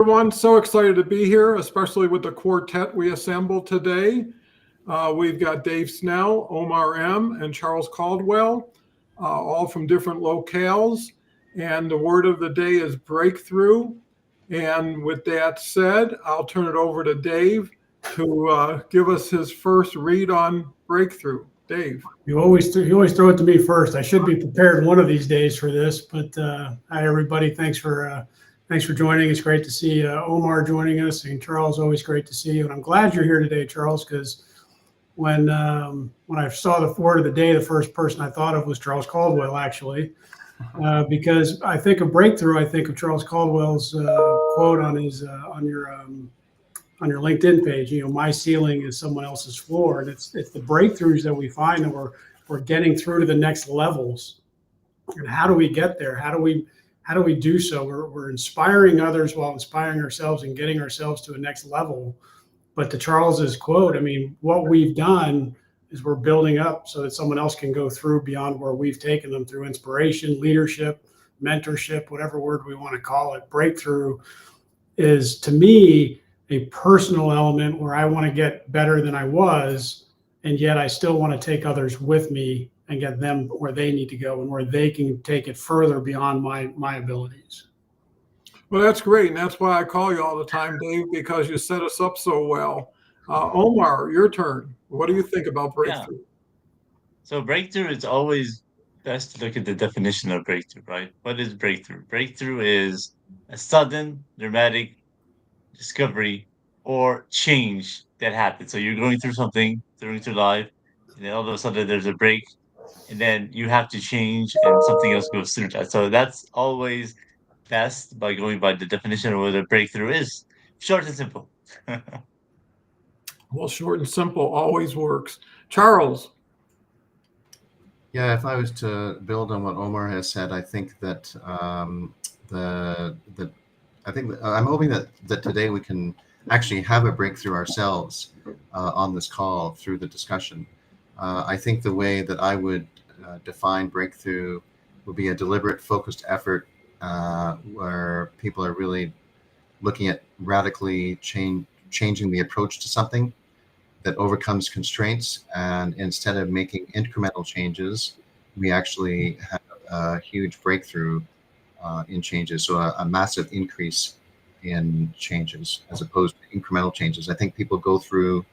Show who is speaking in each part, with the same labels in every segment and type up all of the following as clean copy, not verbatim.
Speaker 1: Everyone, so excited to be here, especially with the quartet we assembled today. We've got Dave Snell, Omar M., and Charles Caldwell, all from different locales. And the word of the day is breakthrough. And with that said, I'll turn it over to Dave to give us his first read on breakthrough. Dave.
Speaker 2: You always throw it to me first. I should be prepared one of these days for this. But hi, everybody. Thanks for joining. It's great to see Omar joining us, and Charles. Always great to see you. And I'm glad you're here today, Charles, because when I saw the word of the day, the first person I thought of was Charles Caldwell, actually, because I think of breakthrough. I think of Charles Caldwell's quote on his on your LinkedIn page. You know, my ceiling is someone else's floor, and it's the breakthroughs that we find that we're getting through to the next levels. And how do we get there? How do we do so? We're inspiring others while inspiring ourselves and getting ourselves to a next level. But to Charles's quote, I mean, what we've done is we're building up so that someone else can go through beyond where we've taken them through inspiration, leadership, mentorship, whatever word we want to call it. Breakthrough is, to me, a personal element where I want to get better than I was, and yet I still want to take others with me and get them where they need to go and where they can take it further beyond my abilities.
Speaker 1: Well, that's great. And that's why I call you all the time, Dave, because you set us up so well. Omar, your turn. What do you think about breakthrough?
Speaker 3: Yeah. So breakthrough is always best to look at the definition of breakthrough, right? What is breakthrough? Breakthrough is a sudden, dramatic discovery or change that happens. So you're going through something, going through life, and then all of a sudden there's a break, and then you have to change, and something else goes through that. So that's always best by going by the definition of what a breakthrough is. Short and simple.
Speaker 1: Well, short and simple always works. Charles.
Speaker 4: Yeah, if I was to build on what Omar has said, I think that I'm hoping that today we can actually have a breakthrough ourselves on this call through the discussion. I think the way that I would define breakthrough would be a deliberate, focused effort where people are really looking at radically changing the approach to something that overcomes constraints. And instead of making incremental changes, we actually have a huge breakthrough in changes. So a massive increase in changes as opposed to incremental changes. I think people go through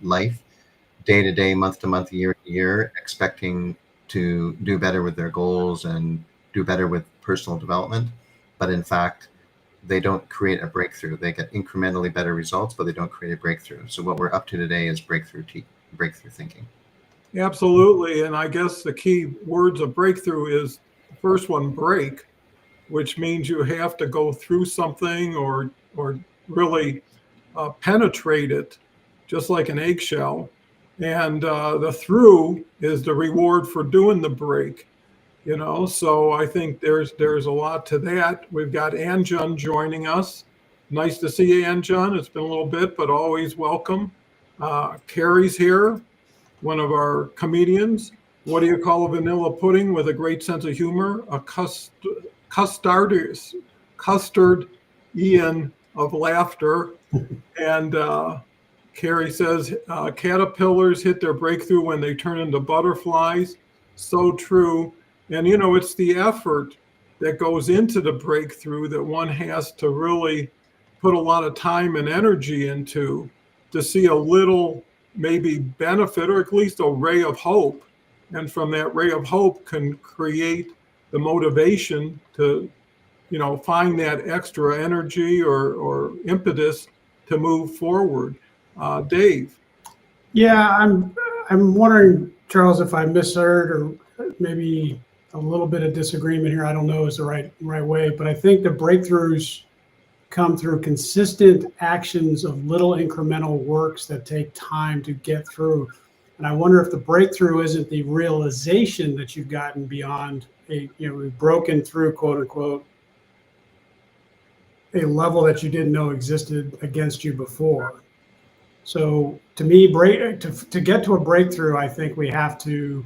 Speaker 4: life day to day, month to month, year to year, expecting to do better with their goals and do better with personal development. But in fact, they don't create a breakthrough. They get incrementally better results, but they don't create a breakthrough. So what we're up to today is breakthrough thinking.
Speaker 1: Absolutely. And I guess the key words of breakthrough is the first one, break, which means you have to go through something or really penetrate it, just like an eggshell. And the through is the reward for doing the break. You know, so I think there's a lot to that. We've got Anjun joining us. Nice to see you, Anjun. It's been a little bit, but always welcome. Carrie's here, one of our comedians. What do you call a vanilla pudding with a great sense of humor? A custard Ian of laughter. And Carrie says, caterpillars hit their breakthrough when they turn into butterflies. So true. And, you know, it's the effort that goes into the breakthrough that one has to really put a lot of time and energy into to see a little maybe benefit or at least a ray of hope. And from that ray of hope can create the motivation to, you know, find that extra energy or impetus to move forward. Dave.
Speaker 2: Yeah, I'm wondering, Charles, if I misheard or maybe a little bit of disagreement here. I don't know is the right way, but I think the breakthroughs come through consistent actions of little incremental works that take time to get through. And I wonder if the breakthrough isn't the realization that you've gotten beyond we've broken through, quote unquote, a level that you didn't know existed against you before. So to me, to get to a breakthrough, I think we have to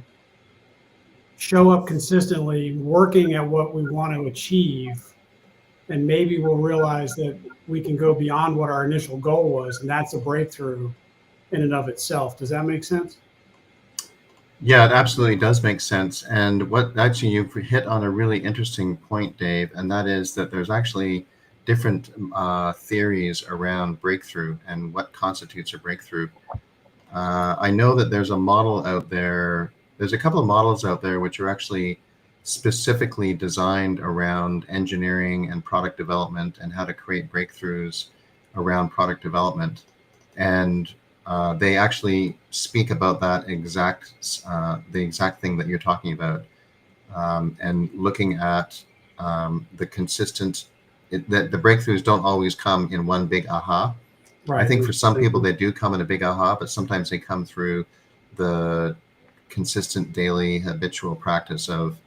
Speaker 2: show up consistently, working at what we want to achieve, and maybe we'll realize that we can go beyond what our initial goal was, and that's a breakthrough in and of itself. Does that make sense?
Speaker 4: Yeah, it absolutely does make sense. And what actually you've hit on a really interesting point, Dave, and that is that there's actually different theories around breakthrough and what constitutes a breakthrough. I know that there's a model out there. There's a couple of models out there which are actually specifically designed around engineering and product development and how to create breakthroughs around product development. And they actually speak about that the exact thing that you're talking about, and looking at the consistent. That the breakthroughs don't always come in one big aha.
Speaker 2: Right.
Speaker 4: I think for some people they do come in a big aha, but sometimes they come through the consistent daily habitual practice of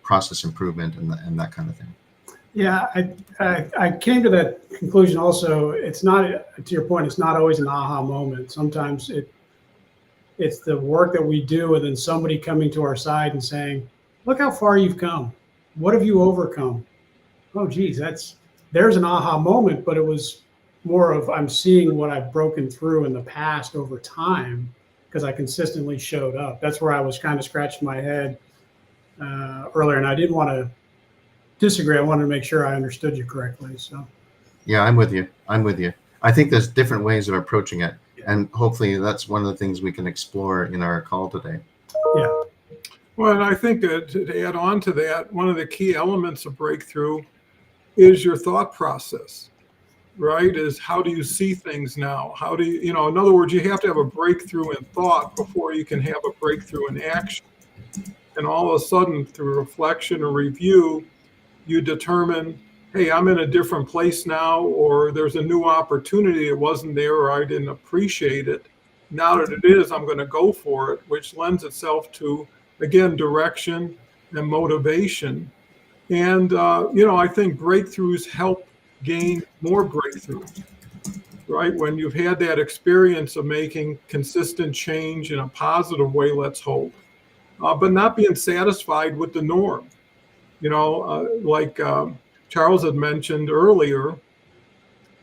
Speaker 4: process improvement and that kind of thing.
Speaker 2: Yeah, I came to that conclusion also. It's not, to your point, it's not always an aha moment. Sometimes it's the work that we do and then somebody coming to our side and saying, look how far you've come. What have you overcome? Oh, geez, there's an aha moment, but it was more of I'm seeing what I've broken through in the past over time because I consistently showed up. That's where I was kind of scratching my head earlier, and I didn't want to disagree. I wanted to make sure I understood you correctly. So,
Speaker 4: yeah, I'm with you. I think there's different ways of approaching it, and hopefully that's one of the things we can explore in our call today.
Speaker 2: Yeah.
Speaker 1: Well, and I think that to add on to that, one of the key elements of breakthrough is your thought process, right? Is how do you see things now? How do you, in other words, you have to have a breakthrough in thought before you can have a breakthrough in action. And all of a sudden, through reflection or review, you determine, hey, I'm in a different place now, or there's a new opportunity. It wasn't there, or I didn't appreciate it. Now that it is, I'm going to go for it, which lends itself to, again, direction and motivation. And, I think breakthroughs help gain more breakthroughs, right? When you've had that experience of making consistent change in a positive way, let's hope, but not being satisfied with the norm. Like Charles had mentioned earlier,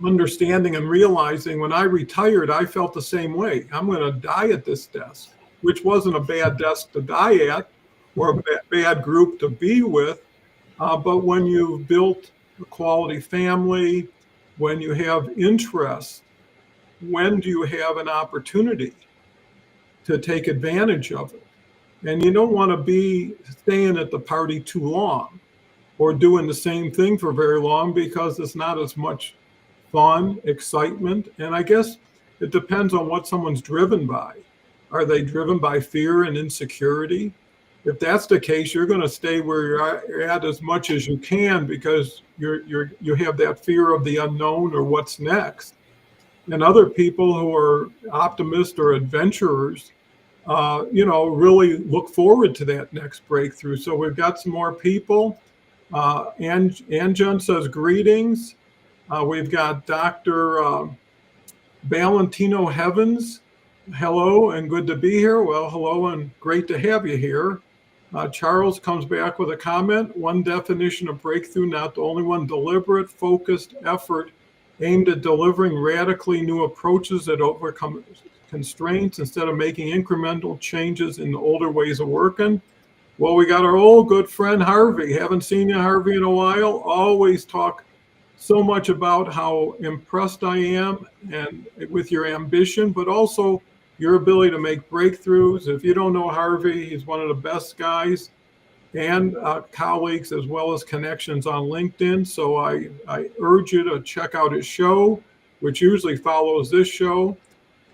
Speaker 1: understanding and realizing when I retired, I felt the same way. I'm going to die at this desk, which wasn't a bad desk to die at or a bad group to be with. But when you've built a quality family, when you have interest, when do you have an opportunity to take advantage of it? And you don't want to be staying at the party too long or doing the same thing for very long because it's not as much fun, excitement. And I guess it depends on what someone's driven by. Are they driven by fear and insecurity? If that's the case, you're going to stay where you're at as much as you can because you have that fear of the unknown or what's next. And other people who are optimists or adventurers, really look forward to that next breakthrough. So we've got some more people. Anjan says greetings. We've got Dr. Valentino Heavens. Hello and good to be here. Well, hello and great to have you here. Charles comes back with a comment. One definition of breakthrough, not the only one, deliberate, focused effort aimed at delivering radically new approaches that overcome constraints instead of making incremental changes in the older ways of working. Well, we got our old good friend Harvey. Haven't seen you, Harvey, in a while. Always talk so much about how impressed I am and with your ambition, but also your ability to make breakthroughs. If you don't know Harvey, he's one of the best guys and colleagues as well as connections on LinkedIn. So I urge you to check out his show, which usually follows this show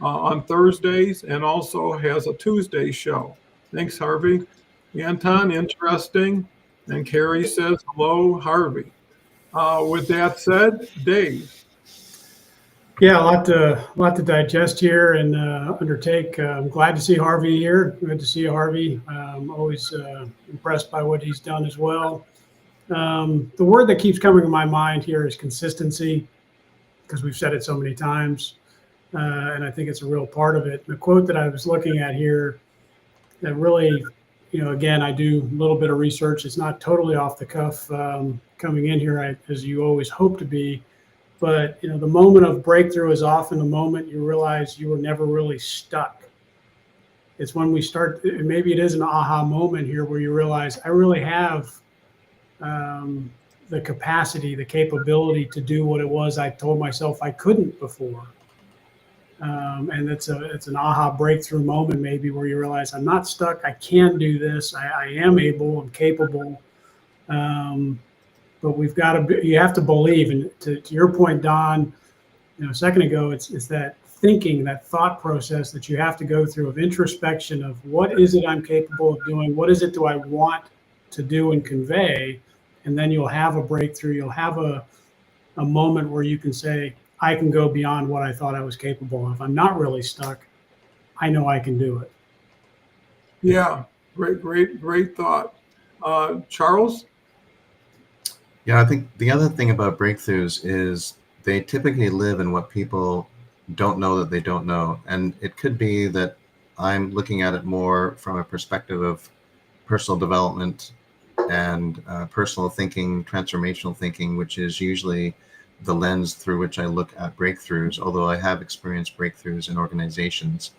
Speaker 1: on Thursdays and also has a Tuesday show. Thanks, Harvey. Anton, interesting. And Carrie says, hello, Harvey. With that said, Dave.
Speaker 2: Yeah, a lot to digest here and undertake. I'm glad to see Harvey here. Good to see you, Harvey. I'm always impressed by what he's done as well. The word that keeps coming to my mind here is consistency, because we've said it so many times, and I think it's a real part of it. The quote that I was looking at here that really again, I do a little bit of research. It's not totally off the cuff coming in here, as you always hope to be. But the moment of breakthrough is often the moment you realize you were never really stuck. It's when we start, maybe it is an aha moment here where you realize I really have the capacity, the capability to do what it was I told myself I couldn't before. And it's an aha breakthrough moment, maybe, where you realize I'm not stuck. I can do this. I am able. I'm capable. But you have to believe. And to your point, Don, a second ago, it's that thinking, that thought process that you have to go through of introspection of what is it I'm capable of doing? What is it do I want to do and convey? And then you'll have a breakthrough. You'll have a moment where you can say, I can go beyond what I thought I was capable of. I'm not really stuck. I know I can do it.
Speaker 1: Yeah, great thought. Charles?
Speaker 4: Yeah, I think the other thing about breakthroughs is they typically live in what people don't know that they don't know. And it could be that I'm looking at it more from a perspective of personal development and personal thinking, transformational thinking, which is usually the lens through which I look at breakthroughs, although I have experienced breakthroughs in organizations.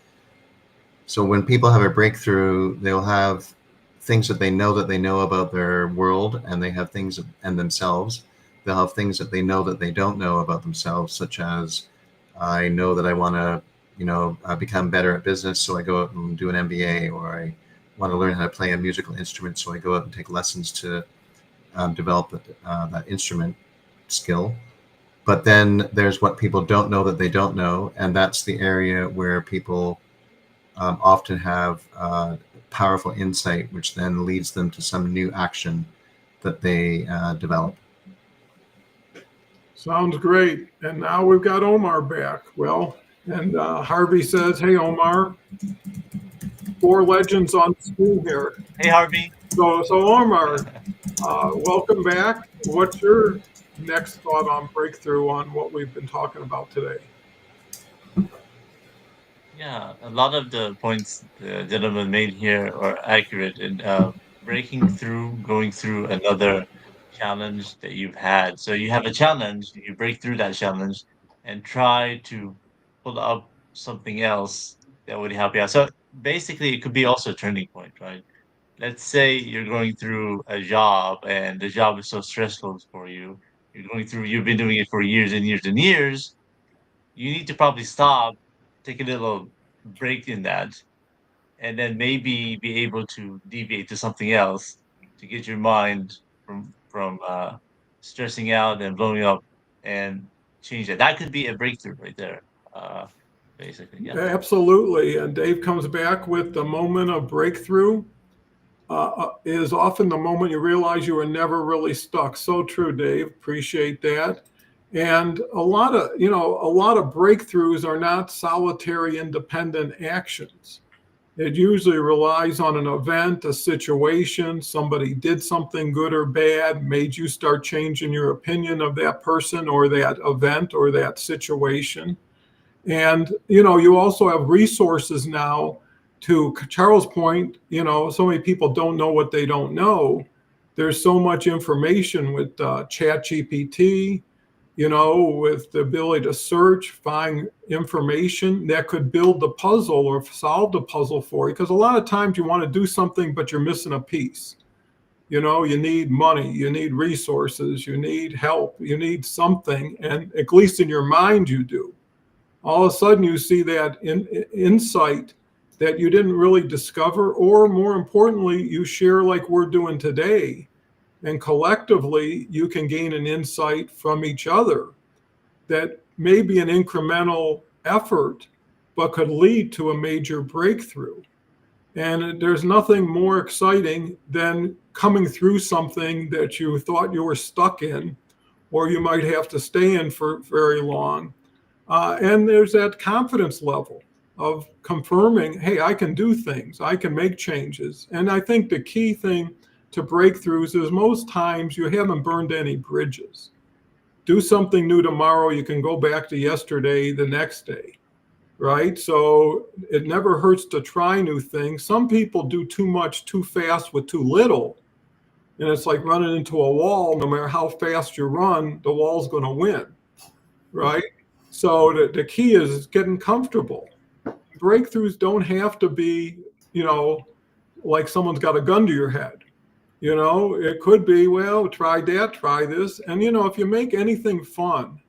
Speaker 4: So when people have a breakthrough, they'll have things that they know about their world, and they have things and themselves. They'll have things that they know that they don't know about themselves, such as I know that I want to, become better at business, so I go out and do an MBA, or I want to learn how to play a musical instrument, so I go out and take lessons to develop that instrument skill. But then there's what people don't know that they don't know, and that's the area where people often have powerful insight, which then leads them to some new action that they develop.
Speaker 1: Sounds great. And now we've got Omar back. Well, and Harvey says, hey, Omar, 4 legends on screen here.
Speaker 3: Hey, Harvey.
Speaker 1: So Omar, welcome back. What's your next thought on breakthrough on what we've been talking about today?
Speaker 3: Yeah, a lot of the points the gentleman made here are accurate in breaking through, going through another challenge that you've had. So you have a challenge, you break through that challenge and try to pull up something else that would help you out. So basically, it could be also a turning point, right? Let's say you're going through a job and the job is so stressful for you. You've been doing it for years and years and years. You need to probably stop, take a little break in that, and then maybe be able to deviate to something else to get your mind from stressing out and blowing up and change that. That could be a breakthrough right there. Uh, Basically, yeah.
Speaker 1: Absolutely. And Dave comes back with the moment of breakthrough is often the moment you realize you were never really stuck. So true, Dave. Appreciate that. And a lot of breakthroughs are not solitary independent actions. It usually relies on an event, a situation, somebody did something good or bad, made you start changing your opinion of that person or that event or that situation. And, you also have resources now. To Charles' point, so many people don't know what they don't know. There's so much information with Chat GPT, with the ability to search, find information that could build the puzzle or solve the puzzle for you. Because a lot of times you want to do something, but you're missing a piece. You need money, you need resources, you need help, you need something. And at least in your mind, you do. All of a sudden you see that insight that you didn't really discover, or more importantly, you share like we're doing today. And collectively, you can gain an insight from each other that may be an incremental effort, but could lead to a major breakthrough. And there's nothing more exciting than coming through something that you thought you were stuck in, or you might have to stay in for very long. And there's that confidence level of confirming, hey, I can do things, I can make changes. And I think the key thing to breakthroughs is most times you haven't burned any bridges. Do something new tomorrow, you can go back to yesterday the next day. right? So it never hurts to try new things. Some people do too much too fast with too little. And it's like running into a wall. No matter how fast you run, the wall's going to win, right? So the key is getting comfortable. Breakthroughs don't have to be, like someone's got a gun to your head. It could be, well, try that, try this. And, if you make anything fun,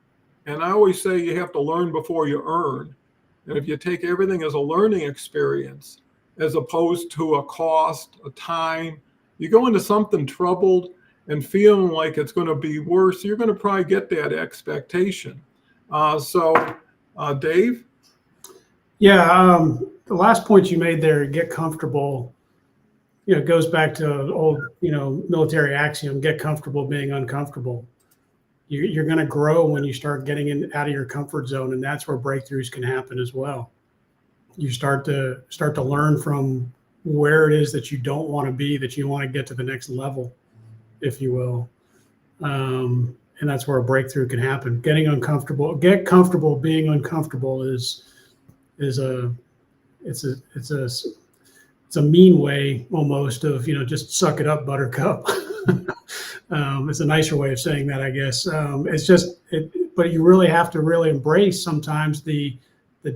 Speaker 1: and I always say you have to learn before you earn. And if you take everything as a learning experience, as opposed to a cost, a time, you go into something troubled and feeling like it's going to be worse, you're going to probably get that expectation. Dave?
Speaker 2: Yeah, the last point you made there, get comfortable, it goes back to old, military axiom, get comfortable being uncomfortable. You're going to grow when you start getting out of your comfort zone, and that's where breakthroughs can happen as well. You start to learn from where it is that you don't want to be, that you want to get to the next level, if you will. And that's where a breakthrough can happen. Get comfortable being uncomfortable is a mean way almost of, just suck it up, buttercup. It's a nicer way of saying that, I guess. But you really have to really embrace sometimes the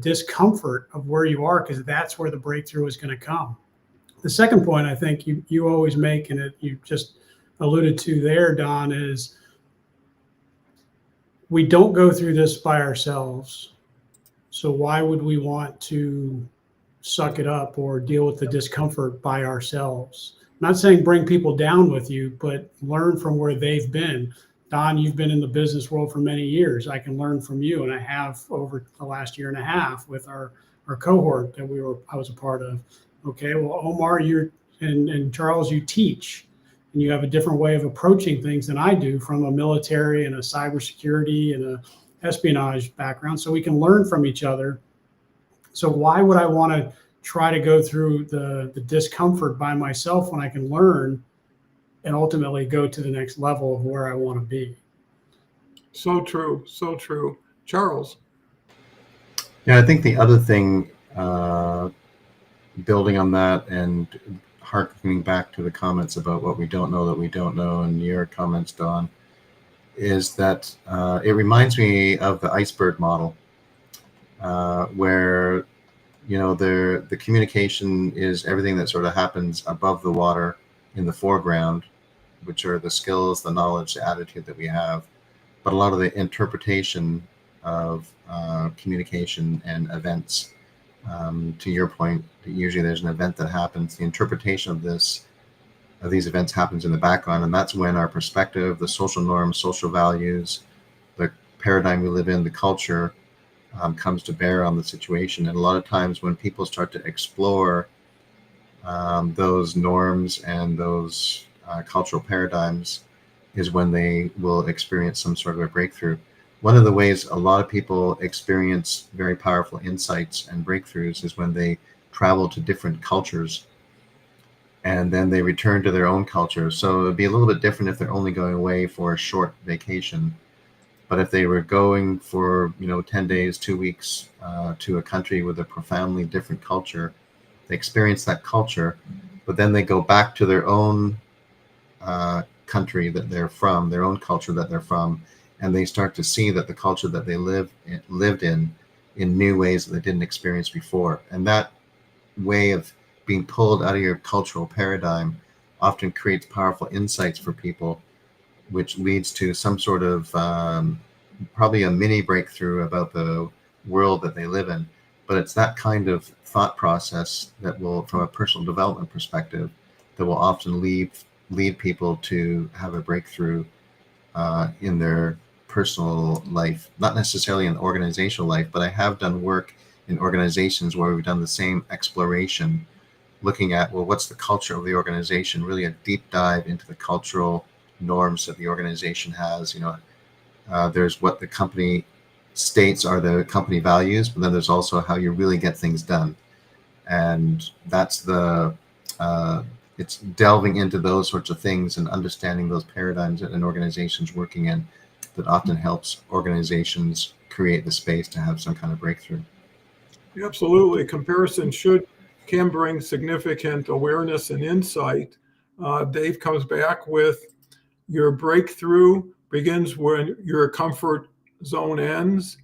Speaker 2: discomfort of where you are, because that's where the breakthrough is going to come. The second point I think you always make, and you just alluded to there, Don, is we don't go through this by ourselves. So why would we want to suck it up or deal with the discomfort by ourselves? I'm not saying bring people down with you, but learn from where they've been. Don, you've been in the business world for many years. I can learn from you, and I have over the last year and a half with our cohort that I was a part of. Okay, well, Omar, and Charles, you teach, and you have a different way of approaching things than I do, from a military and a cybersecurity and a espionage background. So we can learn from each other. So why would I want to try to go through the discomfort by myself when I can learn and ultimately go to the next level of where I want to be?
Speaker 1: So true. So true. Charles?
Speaker 4: Yeah, I think the other thing, building on that and harkening back to the comments about what we don't know that we don't know, and your comments, Don, is that it reminds me of the iceberg model, where the communication is everything that sort of happens above the water in the foreground, which are the skills, the knowledge, the attitude that we have. But a lot of the interpretation of communication and events, to your point, usually there's an event that happens. The interpretation of these events happens in the background, and that's when our perspective, the social norms, social values, the paradigm we live in, the culture, comes to bear on the situation. And a lot of times when people start to explore those norms and those cultural paradigms is when they will experience some sort of a breakthrough. One of the ways a lot of people experience very powerful insights and breakthroughs is when they travel to different cultures and then they return to their own culture. So it'd be a little bit different if they're only going away for a short vacation. But if they were going for 10 days, 2 weeks to a country with a profoundly different culture, they experience that culture, but then they go back to their own country that they're from, their own culture that they're from, and they start to see that the culture that they lived in new ways that they didn't experience before. And that way of being pulled out of your cultural paradigm often creates powerful insights for people, which leads to some sort of probably a mini breakthrough about the world that they live in. But it's that kind of thought process that will, from a personal development perspective, that will often lead people to have a breakthrough in their personal life, not necessarily in organizational life, but I have done work in organizations where we've done the same exploration, looking at, well, what's the culture of the organization, really a deep dive into the cultural norms that the organization has. There's what the company states are the company values, but then there's also how you really get things done. And that's it's delving into those sorts of things and understanding those paradigms that an organization's working in that often helps organizations create the space to have some kind of breakthrough.
Speaker 1: Absolutely. Comparison can bring significant awareness and insight. Dave comes back with your breakthrough begins when your comfort zone ends.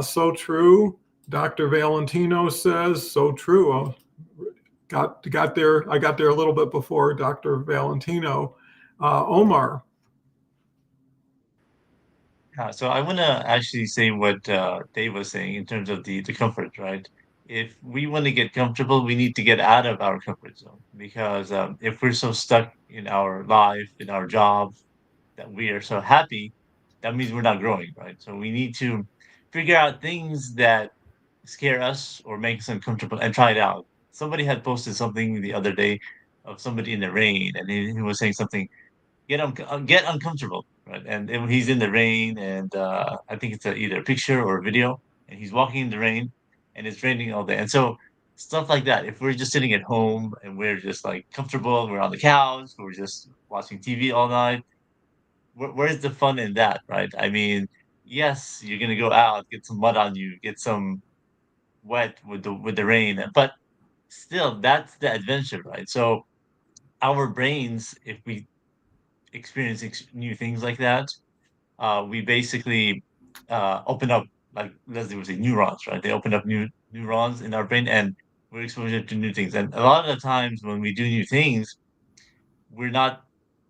Speaker 1: So true. Dr. Valentino says, so true. Got there. I got there a little bit before Dr. Valentino. Omar.
Speaker 3: So I want to actually say what Dave was saying in terms of the comfort, right? If we want to get comfortable, we need to get out of our comfort zone because if we're so stuck in our life, in our job, that we are so happy, that means we're not growing, right? So we need to figure out things that scare us or make us uncomfortable and try it out. Somebody had posted something the other day of somebody in the rain, and he was saying something get uncomfortable, right? And then he's in the rain, and I think it's either a picture or a video, and he's walking in the rain, and it's raining all day, and so stuff like that. If we're just sitting at home and we're just like comfortable, we're on the couch, we're just watching TV all night. Where's the fun in that, right? I mean, yes, you're gonna go out, get some mud on you, get some wet with the rain, but still, that's the adventure, right? So our brains, if we experience new things like that, we basically open up, like Leslie would say, neurons, right? They open up new neurons in our brain, and we're exposed to new things. And a lot of the times when we do new things, we're not,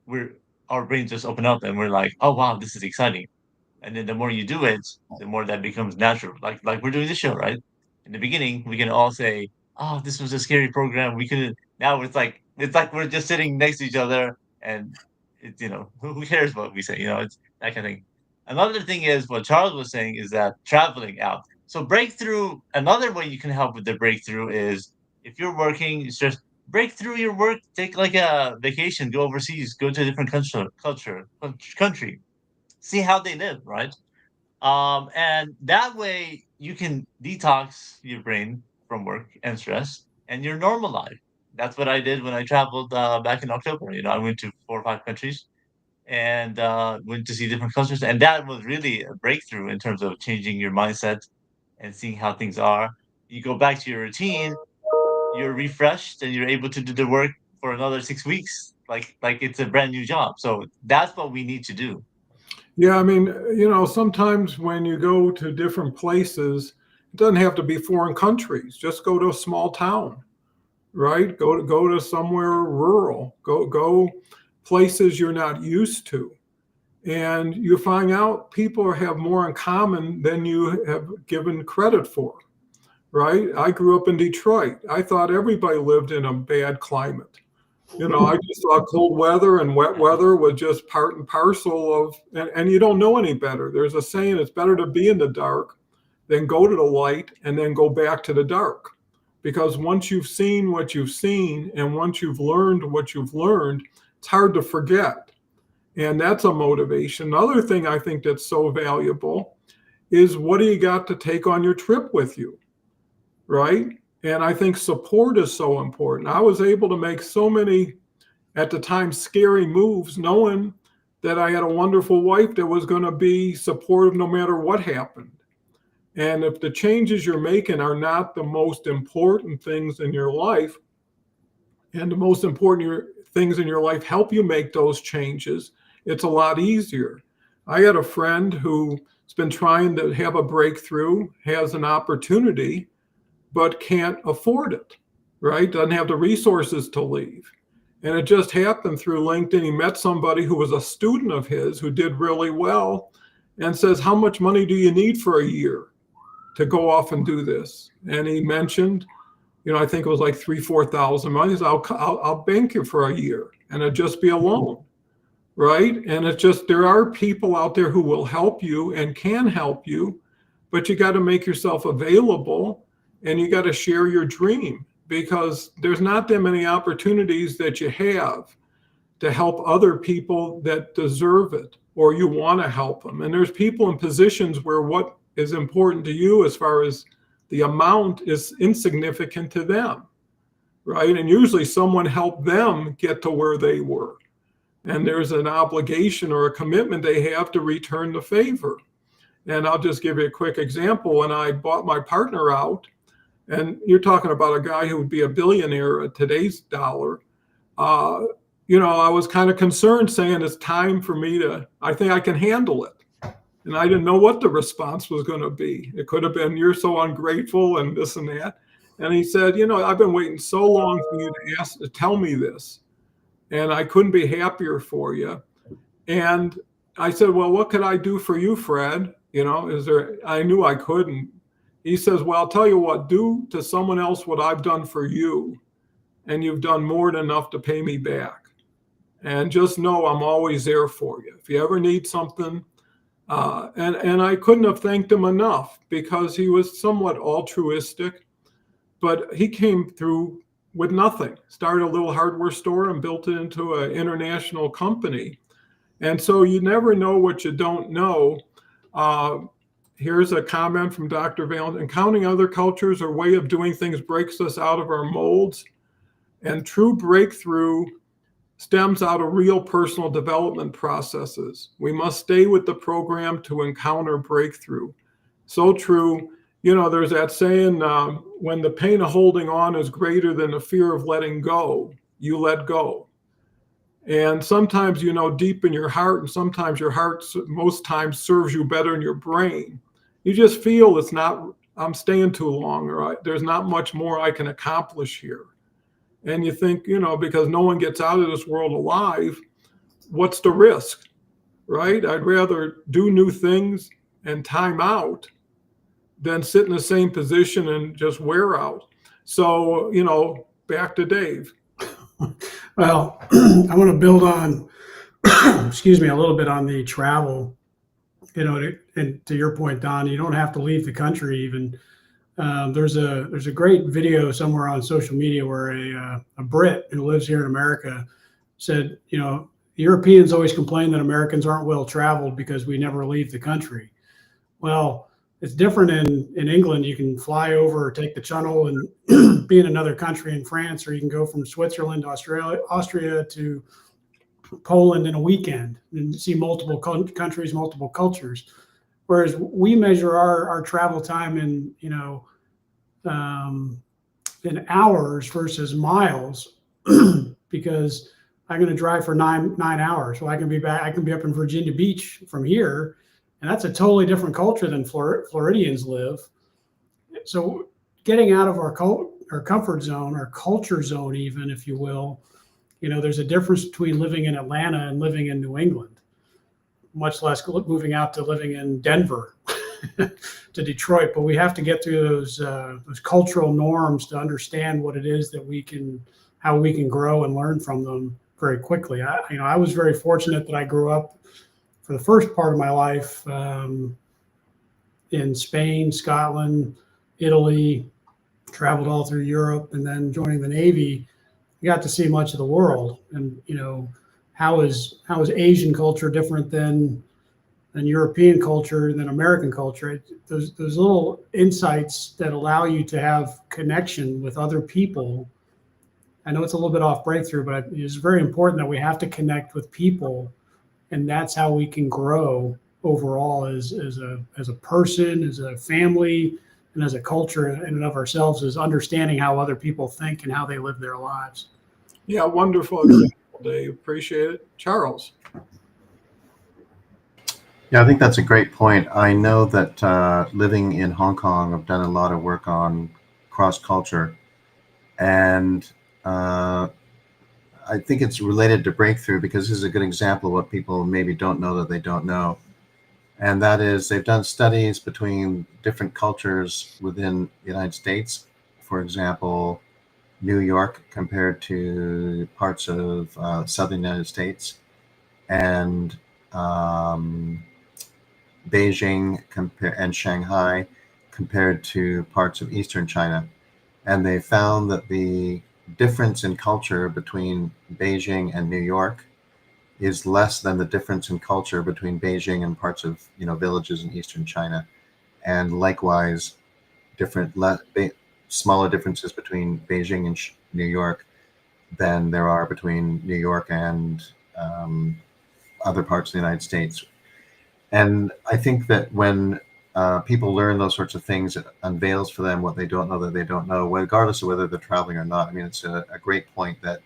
Speaker 3: we're our brains just open up, and we're like, oh wow, this is exciting. And then the more you do it, the more that becomes natural. Like we're doing this show, right? In the beginning, we can all say, "Oh, this was a scary program." We couldn't. Now it's like we're just sitting next to each other, and who cares what we say? It's that kind of thing. Another thing is what Charles was saying is that traveling out. So breakthrough. Another way you can help with the breakthrough is if you're working, it's just break through your work. Take like a vacation. Go overseas. Go to a different country, see how they live, right? And that way you can detox your brain from work and stress and your normal life. That's what I did when I traveled back in October. I went to 4 or 5 countries and went to see different cultures, and that was really a breakthrough in terms of changing your mindset and seeing how things are. You go back to your routine, you're refreshed, and you're able to do the work for another 6 weeks, like it's a brand new job. So that's what we need to do.
Speaker 1: Yeah, I mean, sometimes when you go to different places, it doesn't have to be foreign countries. Just go to a small town, right? Go to somewhere rural. Go places you're not used to. And you find out people have more in common than you have given credit for, right? I grew up in Detroit. I thought everybody lived in a bad climate. I just thought cold weather and wet weather was just part and parcel of, and you don't know any better. There's a saying, it's better to be in the dark than go to the light and then go back to the dark. Because once you've seen what you've seen and once you've learned what you've learned, it's hard to forget. And that's a motivation. Another thing I think that's so valuable is what do you got to take on your trip with you, right? And I think support is so important. I was able to make so many, at the time, scary moves, knowing that I had a wonderful wife that was going to be supportive no matter what happened. And if the changes you're making are not the most important things in your life, and the most important things in your life help you make those changes, it's a lot easier. I had a friend who's been trying to have a breakthrough, has an opportunity, but can't afford it, right? Doesn't have the resources to leave. And it just happened through LinkedIn. He met somebody who was a student of his who did really well and says, how much money do you need for a year to go off and do this? And he mentioned, I think it was like 4,000 money. He said, I'll bank you for a year and it'll just be a loan, right? And it's just, there are people out there who will help you and can help you, but you got to make yourself available. And you got to share your dream because there's not that many opportunities that you have to help other people that deserve it or you want to help them. And there's people in positions where what is important to you as far as the amount is insignificant to them, right? And usually someone helped them get to where they were. And there's an obligation or a commitment they have to return the favor. And I'll just give you a quick example. When I bought my partner out, And you're talking about a guy who would be a billionaire at today's dollar. I was kind of concerned, saying it's time for me I think I can handle it. And I didn't know what the response was going to be. It could have been, you're so ungrateful and this and that. And he said, I've been waiting so long for you to tell me this. And I couldn't be happier for you. And I said, well, what could I do for you, Fred? I knew I couldn't. He says, well, I'll tell you what, do to someone else what I've done for you. And you've done more than enough to pay me back. And just know I'm always there for you. If you ever need something. And I couldn't have thanked him enough, because he was somewhat altruistic, but he came through with nothing, started a little hardware store and built it into an international company. And so you never know what you don't know. Here's a comment from Dr. Valentine. Encountering other cultures or way of doing things breaks us out of our molds. And true breakthrough stems out of real personal development processes. We must stay with the program to encounter breakthrough. So true. There's that saying, when the pain of holding on is greater than the fear of letting go, you let go. And sometimes, deep in your heart, and sometimes your heart most times serves you better than your brain. You just feel I'm staying too long, or there's not much more I can accomplish here. And you think, because no one gets out of this world alive, what's the risk, right? I'd rather do new things and time out than sit in the same position and just wear out. So, back to Dave.
Speaker 2: Well, I want to build on, excuse me, a little bit on the travel. And to your point, Don, you don't have to leave the country even. There's a great video somewhere on social media where a Brit who lives here in America said, Europeans always complain that Americans aren't well traveled because we never leave the country. Well, it's different in England. You can fly over or take the Channel and be in another country in France, or you can go from Switzerland to Austria to Poland in a weekend and see multiple countries, multiple cultures. Whereas we measure our travel time in hours versus miles, because I'm going to drive for nine hours. Well, I can be back. I can be up in Virginia Beach from here, and that's a totally different culture than Floridians live. So, getting out of our comfort zone, our culture zone, even if you will, there's a difference between living in Atlanta and living in New England. Much less moving out to living in Denver to Detroit. But we have to get through those cultural norms to understand what it is that how we can grow and learn from them very quickly. I was very fortunate that I grew up for the first part of my life in Spain, Scotland, Italy, traveled all through Europe, and then joining the Navy, I got to see much of the world. And, how is Asian culture different than European culture, than American culture? Those little insights that allow you to have connection with other people. I know it's a little bit off breakthrough, but it's very important that we have to connect with people, and that's how we can grow overall as a person, as a family, and as a culture in and of ourselves, is understanding how other people think and how they live their lives.
Speaker 1: Yeah, wonderful example, Dave. Appreciate it. Charles.
Speaker 4: Yeah, I think that's a great point. I know that living in Hong Kong, I've done a lot of work on cross-culture, and I think it's related to breakthrough, because this is a good example of what people maybe don't know that they don't know. And that is, they've done studies between different cultures within the United States. For example, New York compared to parts of southern United States, and Beijing and Shanghai compared to parts of eastern China. And they found that the difference in culture between Beijing and New York is less than the difference in culture between Beijing and parts of villages in eastern China, and likewise smaller differences between Beijing and New York than there are between New York and other parts of the United States. And I think that when people learn those sorts of things. It unveils for them what they don't know that they don't know, regardless of whether they're traveling or not. I mean, it's a great point that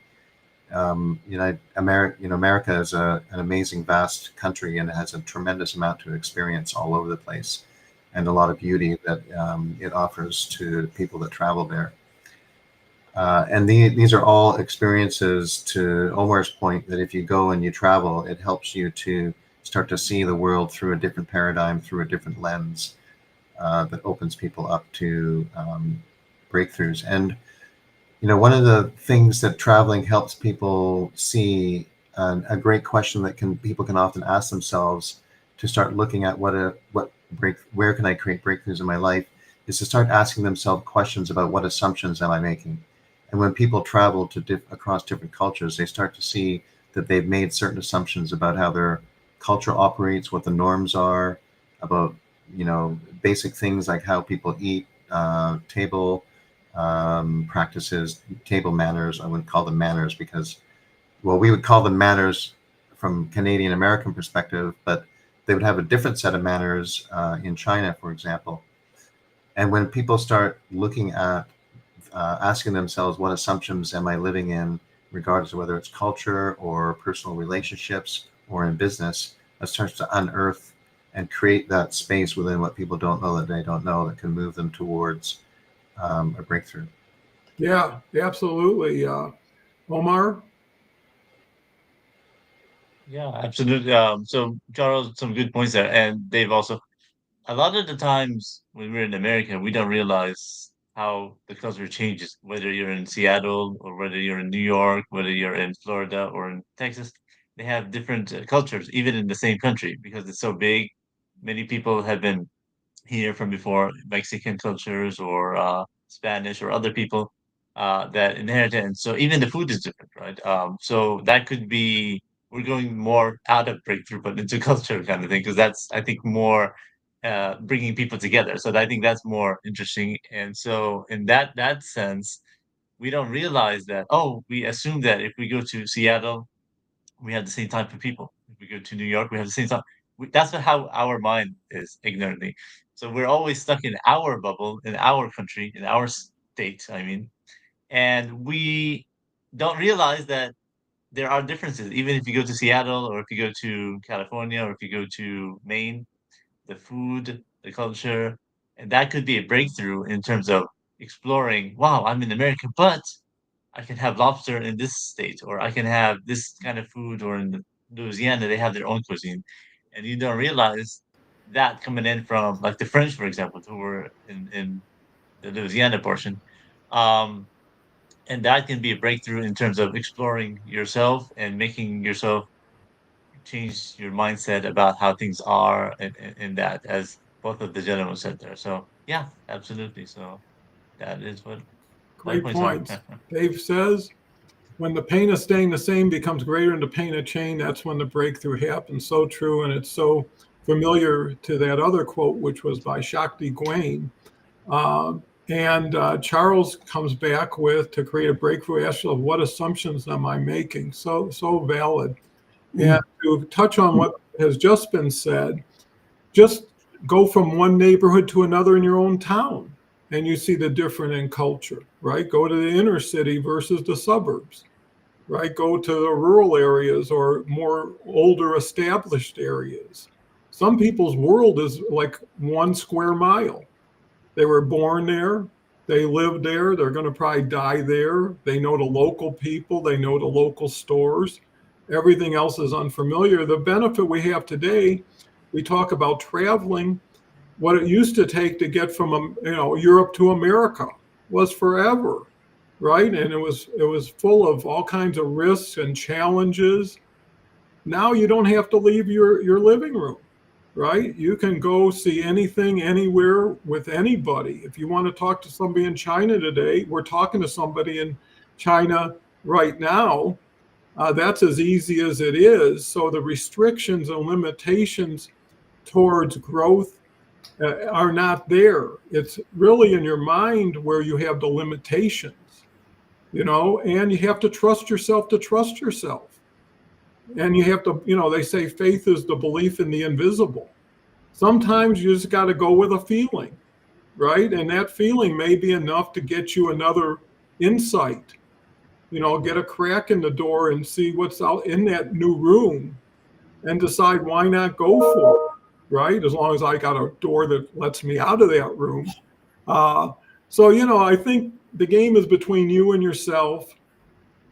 Speaker 4: America is an amazing, vast country, and it has a tremendous amount to experience all over the place, and a lot of beauty that it offers to people that travel there. And these are all experiences, to Omar's point, that if you go and you travel, it helps you to start to see the world through a different paradigm, through a different lens, that opens people up to breakthroughs. And one of the things that traveling helps people see, a great question that people can often ask themselves to start looking at where can I create breakthroughs in my life, is to start asking themselves questions about what assumptions am I making. And when people travel across different cultures, they start to see that they've made certain assumptions about how their culture operates, what the norms are, about basic things like how people eat, table practices, table manners. I wouldn't call them manners because, well, we would call them manners from Canadian American perspective, but they would have a different set of manners in China, for example. And when people start looking at asking themselves, what assumptions am I living in, regardless of whether it's culture or personal relationships or in business, that starts to unearth and create that space within what people don't know that they don't know, that can move them towards a breakthrough.
Speaker 1: Yeah, absolutely. Omar?
Speaker 3: Yeah, absolutely. So Charles, some good points there, and Dave also. A lot of the times when we're in America, we don't realize how the culture changes. Whether you're in Seattle or whether you're in New York, whether you're in Florida or in Texas, they have different cultures, even in the same country, because it's so big. Many people have been here from before, Mexican cultures or Spanish or other people that inherit it. And so even the food is different, right? So that could be, we're going more out of breakthrough, but into culture kind of thing, because that's, I think, more bringing people together. So I think that's more interesting. And so in that sense, we don't realize that, oh, we assume that if we go to Seattle, we have the same type of people. If we go to New York, we have the same time. That's how our mind is ignorantly. So we're always stuck in our bubble, in our country, in our state, I mean, and we don't realize that there are differences. Even if you go to Seattle or if you go to California or if you go to Maine, the food, the culture, and that could be a breakthrough in terms of exploring, wow, I'm in America, but I can have lobster in this state, or I can have this kind of food, or in Louisiana, they have their own cuisine. And you don't realize that coming in from, like, the French, for example, who were in the Louisiana portion. Um, and that can be a breakthrough in terms of exploring yourself and making yourself change your mindset about how things are in that, as both of the gentlemen said there. So, yeah, absolutely. So that is what my
Speaker 1: Great
Speaker 3: points are.
Speaker 1: points. Dave says, when the pain of staying the same becomes greater than the pain of change, that's when the breakthrough happens. So true. And it's so familiar to that other quote, which was by Shakti Gawain. And Charles comes back with, to create a breakthrough, ask yourself, what assumptions am I making? So valid. And to touch on what has just been said, just go from one neighborhood to another in your own town, and you see the difference in culture, right? Go to the inner city versus the suburbs, right? Go to the rural areas or more older established areas. Some people's world is like 1 square mile. They were born there, they lived there, they're going to probably die there. They know the local people, they know the local stores. Everything else is unfamiliar. The benefit we have today, we talk about traveling. What it used to take to get from Europe to America was forever, right? And it was full of all kinds of risks and challenges. Now you don't have to leave your living room, right? You can go see anything, anywhere, with anybody. If you want to talk to somebody in China today, we're talking to somebody in China right now. That's as easy as it is. So the restrictions and limitations towards growth are not there. It's really in your mind where you have the limitations, and you have to trust yourself to trust yourself. And you have to, they say faith is the belief in the invisible. sometimes you just got to go with a feeling, right? And that feeling may be enough to get you another insight, get a crack in the door and see what's out in that new room and decide why not go for it, right? As long as I got a door that lets me out of that room. So, I think the game is between you and yourself.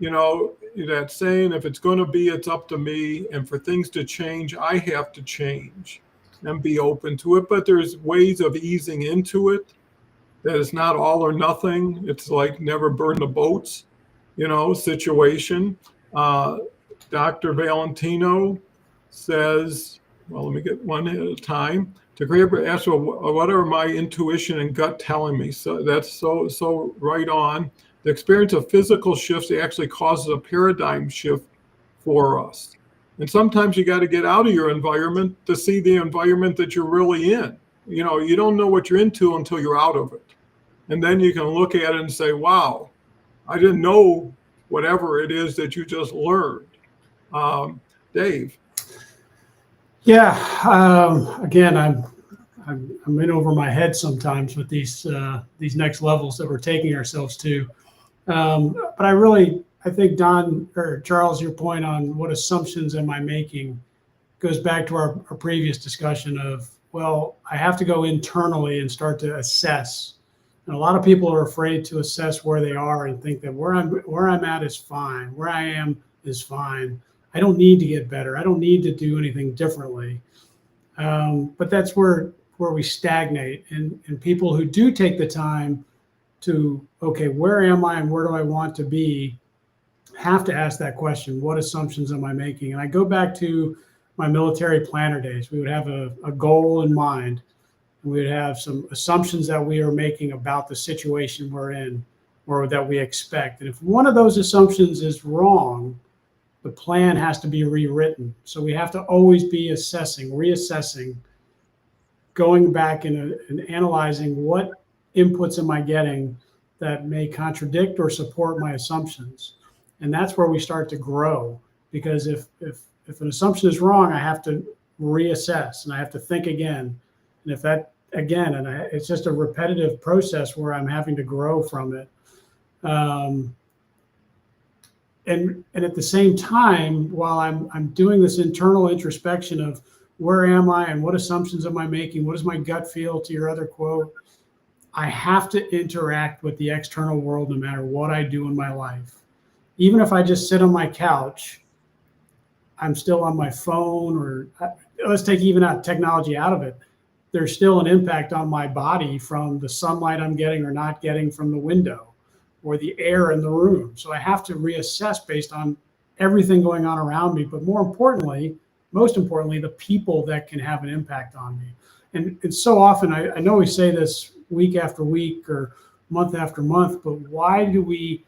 Speaker 1: That saying, if it's going to be, it's up to me. And for things to change, I have to change and be open to it. But there's ways of easing into it that it's not all or nothing. It's like never burn the boats, situation. Dr. Valentino says, well, let me get one at a time. To create, ask what are my intuition and gut telling me? So that's so right on. The experience of physical shifts actually causes a paradigm shift for us. And sometimes you got to get out of your environment to see the environment that you're really in. You don't know what you're into until you're out of it. And then you can look at it and say, wow, I didn't know whatever it is that you just learned. Dave.
Speaker 2: Yeah. Again, I'm in over my head sometimes with these next levels that we're taking ourselves to. But I think Don or Charles, your point on what assumptions am I making goes back to our previous discussion of, well, I have to go internally and start to assess. And a lot of people are afraid to assess where they are and think that where I'm at is fine. Where I am is fine. I don't need to get better. I don't need to do anything differently. But that's where we stagnate. And people who do take the time to, okay, where am I and where do I want to be, have to ask that question. What assumptions am I making? And I go back to my military planner days. We would have a goal in mind. We would have some assumptions that we are making about the situation we're in or that we expect. And if one of those assumptions is wrong, the plan has to be rewritten. So we have to always be reassessing, going back and analyzing what inputs am I getting that may contradict or support my assumptions. And that's where we start to grow. Because if an assumption is wrong, I have to reassess and I have to think again. And if that, again, it's just a repetitive process where I'm having to grow from it. And at the same time, while I'm doing this internal introspection of where am I and what assumptions am I making? What does my gut feel, to your other quote? I have to interact with the external world no matter what I do in my life. Even if I just sit on my couch, I'm still on my phone, or let's take even technology out of it. There's still an impact on my body from the sunlight I'm getting or not getting from the window or the air in the room. So I have to reassess based on everything going on around me, but most importantly, the people that can have an impact on me. And so often, I know we say this week after week or month after month, but why do we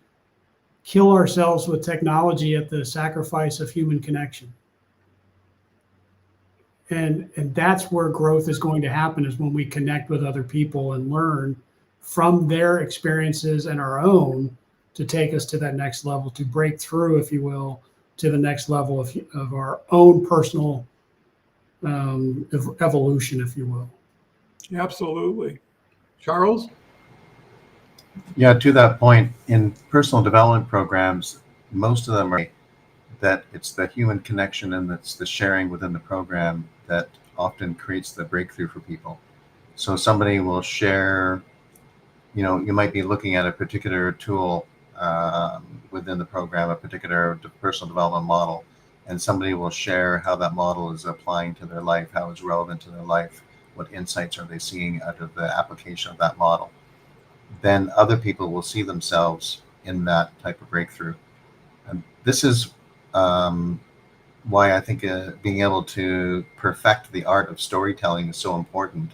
Speaker 2: kill ourselves with technology at the sacrifice of human connection? And that's where growth is going to happen, is when we connect with other people and learn from their experiences and our own to take us to that next level, to break through, if you will, to the next level of our own personal evolution, if you will.
Speaker 1: Absolutely. Charles?
Speaker 4: Yeah, to that point, in personal development programs, most of them are that it's the human connection and it's the sharing within the program that often creates the breakthrough for people. So somebody will share, you might be looking at a particular tool within the program, a particular personal development model, and somebody will share how that model is applying to their life, how it's relevant to their life, what insights are they seeing out of the application of that model. Then other people will see themselves in that type of breakthrough. And this is why I think being able to perfect the art of storytelling is so important.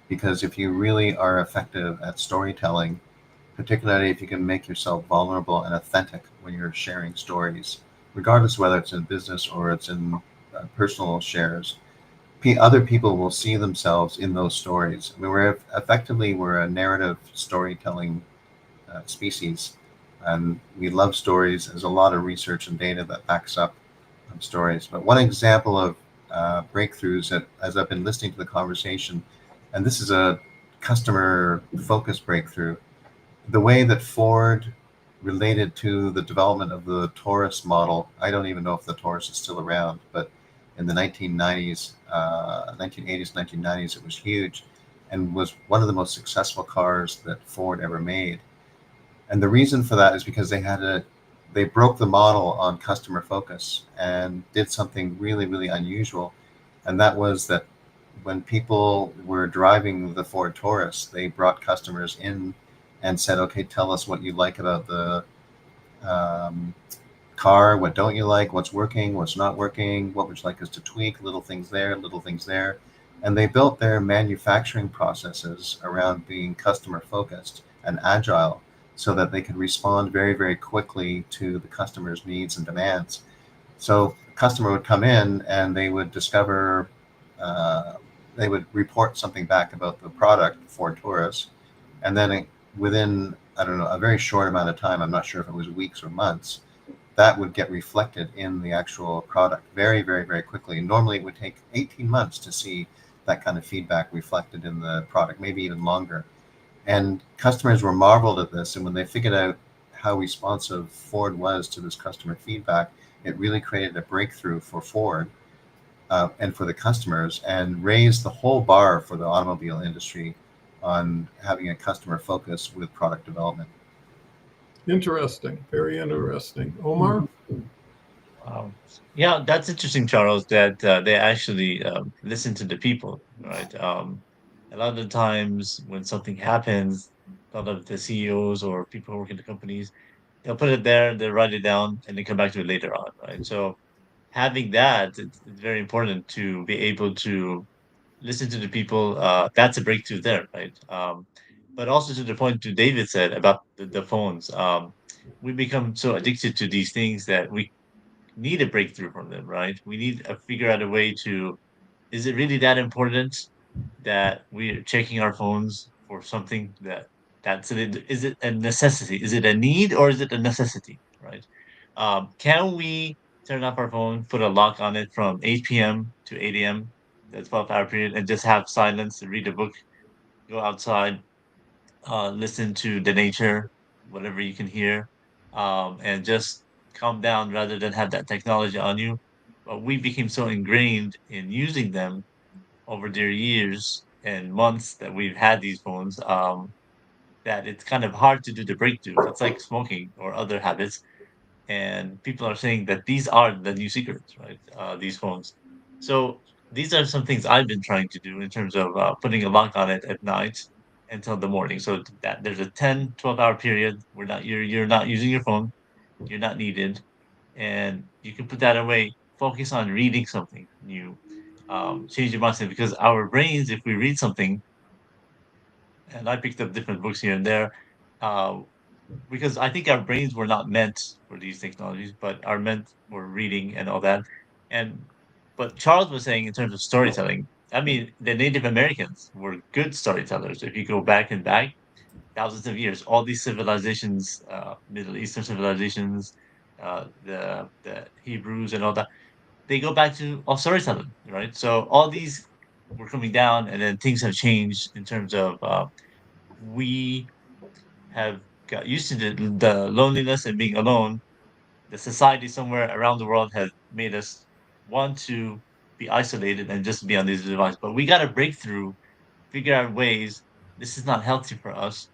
Speaker 4: Because if you really are effective at storytelling, particularly if you can make yourself vulnerable and authentic when you're sharing stories, regardless whether it's in business or it's in personal shares, other people will see themselves in those stories. I mean, we're a narrative storytelling species, and we love stories. There's a lot of research and data that backs up stories. But one example of breakthroughs that, as I've been listening to the conversation, and this is a customer focused breakthrough, the way that Ford related to the development of the Taurus model. I don't even know if the Taurus is still around, but in the 1990s, 1980s, 1990s, it was huge and was one of the most successful cars that Ford ever made. And the reason for that is because they broke the model on customer focus and did something really, really unusual. And that was that when people were driving the Ford Taurus, they brought customers in and said, okay, tell us what you like about the car, what don't you like, what's working, what's not working, what would you like us to tweak, little things there, little things there. And they built their manufacturing processes around being customer focused and agile so that they could respond very, very quickly to the customer's needs and demands. So a customer would come in and they would discover, they would report something back about the product, Ford Taurus, and then within, I don't know, a very short amount of time, I'm not sure if it was weeks or months, that would get reflected in the actual product very, very, very quickly. Normally it would take 18 months to see that kind of feedback reflected in the product, maybe even longer. And customers were marveled at this. And when they figured out how responsive Ford was to this customer feedback, it really created a breakthrough for Ford and for the customers, and raised the whole bar for the automobile industry on having a customer focus with product development.
Speaker 1: Interesting. Very interesting. Omar?
Speaker 3: Yeah, that's interesting, Charles, that they actually listen to the people, right? A lot of the times when something happens, a lot of the CEOs or people who work in the companies, they'll put it there, they'll write it down, and then come back to it later on, right? So having that, it's very important to be able to listen to the people. That's a breakthrough there, right? But also to the point to David said about the phones. We become so addicted to these things that we need a breakthrough from them, right? We need to figure out a way to, is it really that important that we're checking our phones for something that's it? Is it a necessity? Is it a need or is it a necessity, right? Can we turn off our phone, put a lock on it from 8 p.m. to 8 a.m., that 12-hour period, and just have silence, read a book, go outside, listen to the nature, whatever you can hear, and just calm down rather than have that technology on you. But we became so ingrained in using them over their years and months that we've had these phones, that it's kind of hard to do the breakthrough. It's like smoking or other habits. And people are saying that these are the new cigarettes, right? These phones. So these are some things I've been trying to do in terms of putting a lock on it at night until the morning. So that there's a 10, 12-hour period where you're not using your phone, you're not needed, and you can put that away, focus on reading something new, change your mindset, because our brains, if we read something, and I picked up different books here and there, uh, because I think our brains were not meant for these technologies, but are meant for reading and all that. And but Charles was saying in terms of storytelling, I mean, the Native Americans were good storytellers. If you go back and back thousands of years, all these civilizations, Middle Eastern civilizations, the Hebrews and all that, they go back to all storytelling, right? So all these were coming down, and then things have changed in terms of we have got used to the loneliness and being alone. The society somewhere around the world has made us want to be isolated and just be on these devices. But we got to break through, figure out ways. This is not healthy for us.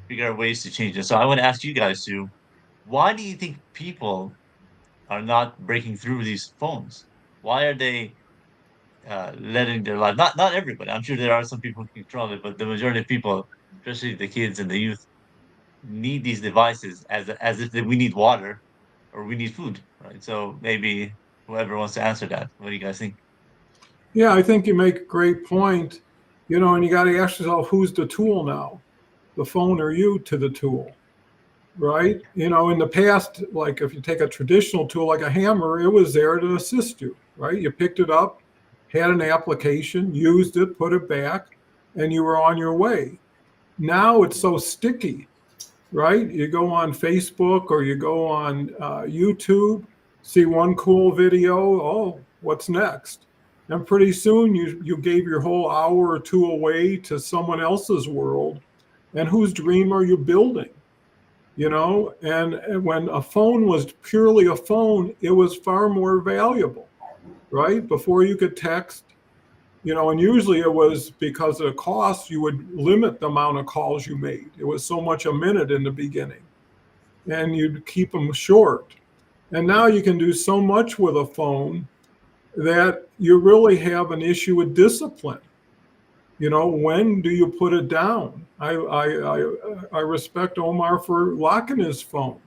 Speaker 3: Figure out ways to change it. So I want to ask you guys too, why do you think people are not breaking through these phones? Why are they letting their life? Not everybody. I'm sure there are some people who control it, but the majority of people, especially the kids and the youth, need these devices as if we need water or we need food, right? So maybe whoever wants to answer that. What do you guys think?
Speaker 1: Yeah, I think you make a great point. And you got to ask yourself, who's the tool now? The phone or you to the tool, right? In the past, like if you take a traditional tool like a hammer, it was there to assist you, right? You picked it up, had an application, used it, put it back, and you were on your way. Now it's so sticky, right? You go on Facebook or you go on YouTube, see one cool video. Oh, what's next? And pretty soon you gave your whole hour or two away to someone else's world. And whose dream are you building? You know, and when a phone was purely a phone, it was far more valuable, right? Before you could text, you know, and usually it was because of the cost, you would limit the amount of calls you made. It was so much a minute in the beginning, and you'd keep them short. And now you can do so much with a phone that you really have an issue with discipline. You know, when do you put it down? I respect Omar for locking his phone.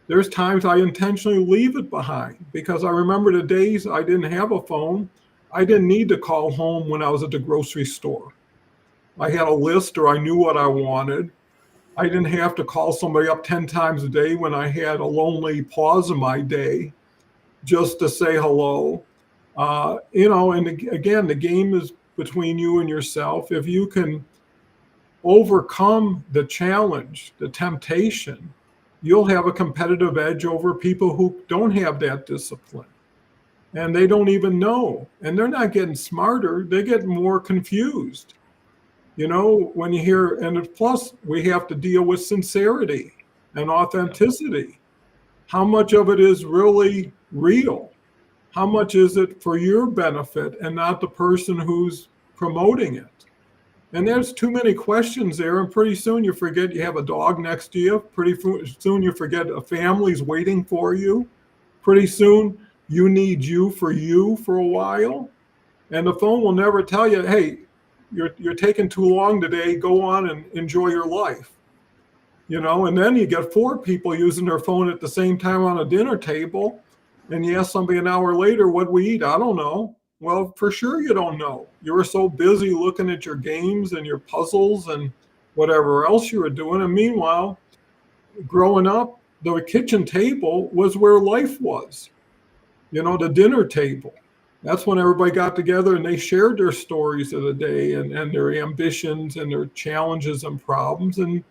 Speaker 1: There's times I intentionally leave it behind because I remember the days I didn't have a phone. I didn't need to call home when I was at the grocery store. I had a list or I knew what I wanted. I didn't have to call somebody up 10 times a day when I had a lonely pause in my day just to say hello. You know, and again, the game is between you and yourself. If you can overcome the challenge, the temptation, you'll have a competitive edge over people who don't have that discipline. And they don't even know. And they're not getting smarter, they get more confused. You know, when you hear, and plus we have to deal with sincerity and authenticity. How much of it is really real? How much is it for your benefit and not the person who's promoting it? And there's too many questions there, and pretty soon you forget you have a dog next to you. Pretty soon you forget a family's waiting for you. Pretty soon you need you for a while. And the phone will never tell you, hey, you're taking too long today, go on and enjoy your life. You know, and then you get 4 people using their phone at the same time on a dinner table, and you ask somebody an hour later, what we eat? I don't know. Well, for sure you don't know. You were so busy looking at your games and your puzzles and whatever else you were doing. And meanwhile, growing up, the kitchen table was where life was. You know, the dinner table. That's when everybody got together and they shared their stories of the day and their ambitions and their challenges and problems. And